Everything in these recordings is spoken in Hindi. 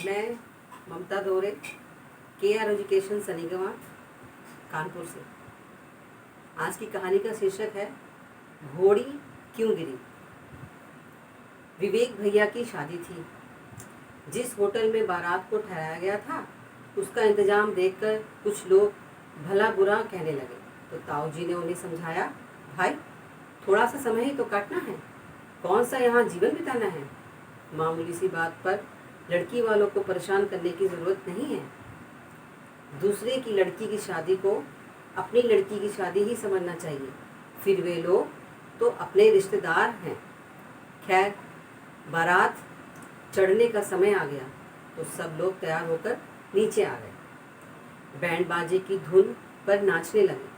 मैं ममता दोरे, KR एजुकेशन सनीगवा, कानपुर से। आज की कहानी का शीर्षक है घोड़ी क्यों गिरी। विवेक भैया की शादी थी। जिस होटल में बारात को ठहराया गया था उसका इंतजाम देखकर कुछ लोग भला बुरा कहने लगे, तो ताऊ जी ने उन्हें समझाया, भाई थोड़ा सा समय ही तो काटना है, कौन सा यहाँ जीवन बिताना है। मामूली सी बात पर लड़की वालों को परेशान करने की ज़रूरत नहीं है। दूसरे की लड़की की शादी को अपनी लड़की की शादी ही समझना चाहिए, फिर वे लोग तो अपने रिश्तेदार हैं। खैर, बारात चढ़ने का समय आ गया तो सब लोग तैयार होकर नीचे आ गए। बैंड बाजे की धुन पर नाचने लगे,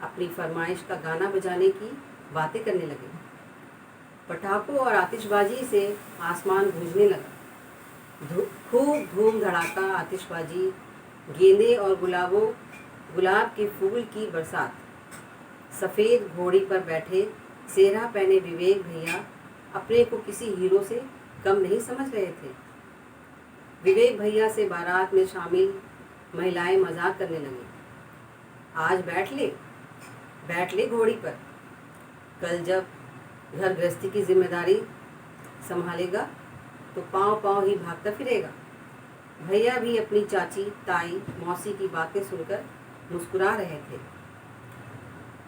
अपनी फरमाइश का गाना बजाने की बातें करने लगे। पटाखों और आतिशबाजी से आसमान गूंजने लगा। खूब धूम धड़ाका आतिशबाजी, गेंदे और गुलाब के फूल की बरसात। सफ़ेद घोड़ी पर बैठे सेहरा पहने विवेक भैया अपने को किसी हीरो से कम नहीं समझ रहे थे। विवेक भैया से बारात में शामिल महिलाएं मजाक करने लगी, आज बैठ ले घोड़ी पर, कल जब घर गृहस्थी की जिम्मेदारी संभालेगा तो पाँव ही भागता फिरेगा। भैया भी अपनी चाची, ताई, मौसी की बातें सुनकर मुस्कुरा रहे थे।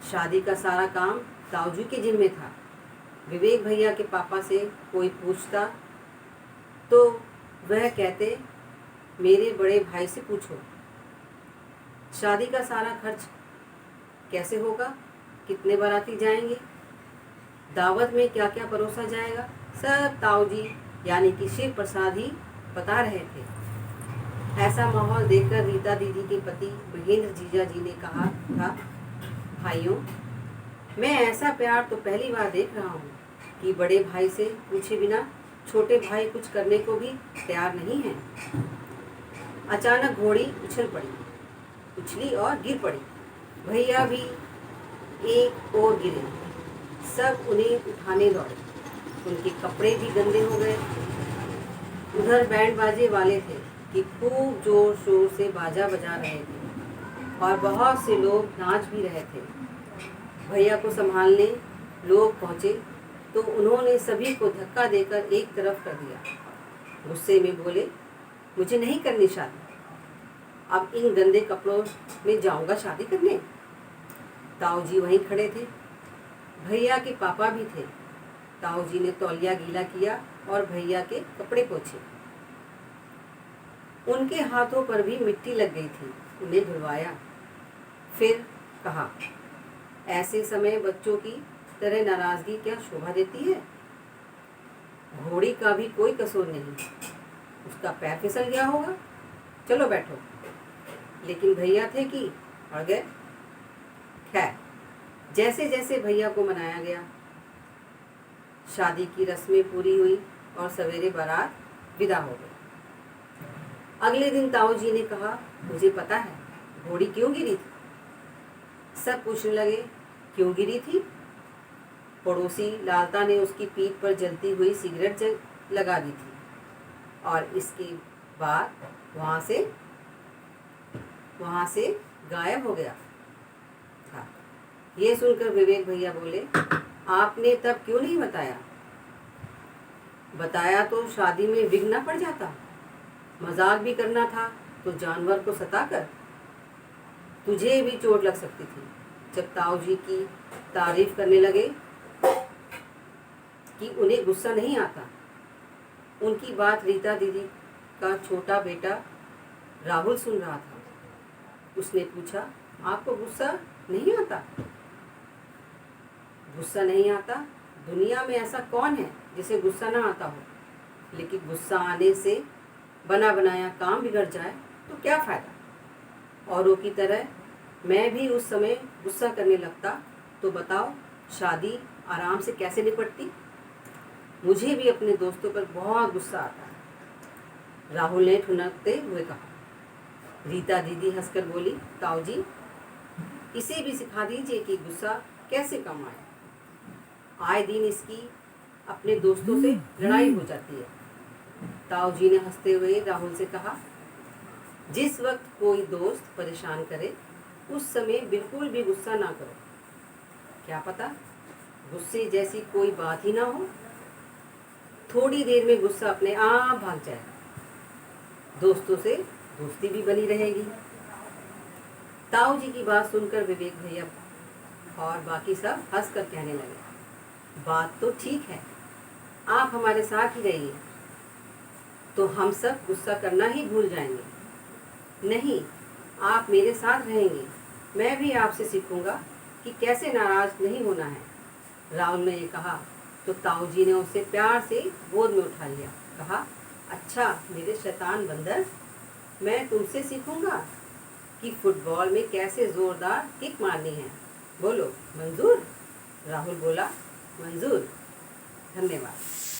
शादी का सारा काम ताऊजी के जिम्मे था। विवेक भैया के पापा से कोई पूछता तो वह कहते, मेरे बड़े भाई से पूछो। शादी का सारा खर्च कैसे होगा, कितने बाराती जाएंगे, दावत में क्या क्या परोसा जाएगा, सब ताऊजी यानी कि शिव प्रसाद ही बता रहे थे। ऐसा माहौल देखकर रीता दीदी के पति महेंद्र जीजा जी ने कहा था, भाइयों मैं ऐसा प्यार तो पहली बार देख रहा हूँ कि बड़े भाई से पूछे बिना छोटे भाई कुछ करने को भी तैयार नहीं है। अचानक घोड़ी उछली और गिर पड़ी। भैया भी एक और गिरे, सब उन्हें उठाने दौड़े, उनके कपड़े भी गंदे हो गए। उधर बैंड बाजे वाले थे कि खूब जोर शोर से बाजा बजा रहे थे और बहुत से लोग नाच भी रहे थे। भैया को संभालने लोग पहुँचे तो उन्होंने सभी को धक्का देकर एक तरफ कर दिया। गुस्से में बोले, मुझे नहीं करनी शादी, अब इन गंदे कपड़ों में जाऊंगा शादी करने। ताऊ जी वहीं खड़े थे, भैया के पापा भी थे। ताऊ जी ने तौलिया गीला किया और भैया के कपड़े पोंछे। उनके हाथों पर भी मिट्टी लग गई थी, उन्हें धुलवाया। फिर कहा, ऐसे समय बच्चों की तरह नाराजगी क्या शोभा देती है। घोड़ी का भी कोई कसूर नहीं, उसका पैर फिसल गया होगा, चलो बैठो। लेकिन भैया थे कि अड़ गए। खैर, जैसे जैसे भैया को मनाया गया, शादी की रस्में पूरी हुई और सवेरे बारात विदा हो गई। अगले दिन ताऊ जी ने कहा, मुझे पता है घोड़ी क्यों गिरी थी। सब पूछने लगे, क्यों गिरी थी। पड़ोसी लालता ने उसकी पीठ पर जलती हुई सिगरेट लगा दी थी और इसके बाद वहाँ से गायब हो गया था। ये सुनकर विवेक भैया बोले, आपने तब क्यों नहीं बताया तो शादी में विघ्न न पड़ जाता। मजाक भी करना था तो जानवर को सताकर, तुझे भी चोट लग सकती थी। जब ताऊ जी की तारीफ करने लगे कि उन्हें गुस्सा नहीं आता, उनकी बात रीता दीदी का छोटा बेटा राहुल सुन रहा था। उसने पूछा, आपको गुस्सा नहीं आता। गुस्सा नहीं आता, दुनिया में ऐसा कौन है जिसे गुस्सा ना आता हो। लेकिन गुस्सा आने से बना बनाया काम बिगड़ जाए तो क्या फ़ायदा। औरों की तरह मैं भी उस समय गुस्सा करने लगता तो बताओ शादी आराम से कैसे निपटती। मुझे भी अपने दोस्तों पर बहुत गुस्सा आता है, राहुल ने ठुनकते हुए कहा। रीता दीदी हंसकर बोली, ताऊ जी इसे भी सिखा दीजिए कि गुस्सा कैसे कम आए दिन इसकी अपने दोस्तों से लड़ाई हो जाती है। ताऊ जी ने हंसते हुए राहुल से कहा, जिस वक्त कोई दोस्त परेशान करे उस समय बिल्कुल भी गुस्सा ना करो। क्या पता गुस्से जैसी कोई बात ही ना हो, थोड़ी देर में गुस्सा अपने आप भाग जाएगा, दोस्तों से दोस्ती भी बनी रहेगी। ताऊ जी की बात सुनकर विवेक भैया और बाकी सब हंसकर कहने लगे, बात तो ठीक है, आप हमारे साथ ही रहिए तो हम सब गुस्सा करना ही भूल जाएंगे। नहीं, आप मेरे साथ रहेंगे, मैं भी आपसे सीखूंगा कि कैसे नाराज नहीं होना है। राहुल ने ये कहा तो ताऊ जी ने उसे प्यार से गोद में उठा लिया। कहा, अच्छा मेरे शैतान बंदर, मैं तुमसे सीखूंगा कि फुटबॉल में कैसे जोरदार किक मारनी है। बोलो मंजूर? राहुल बोला, मंजूर। धन्यवाद।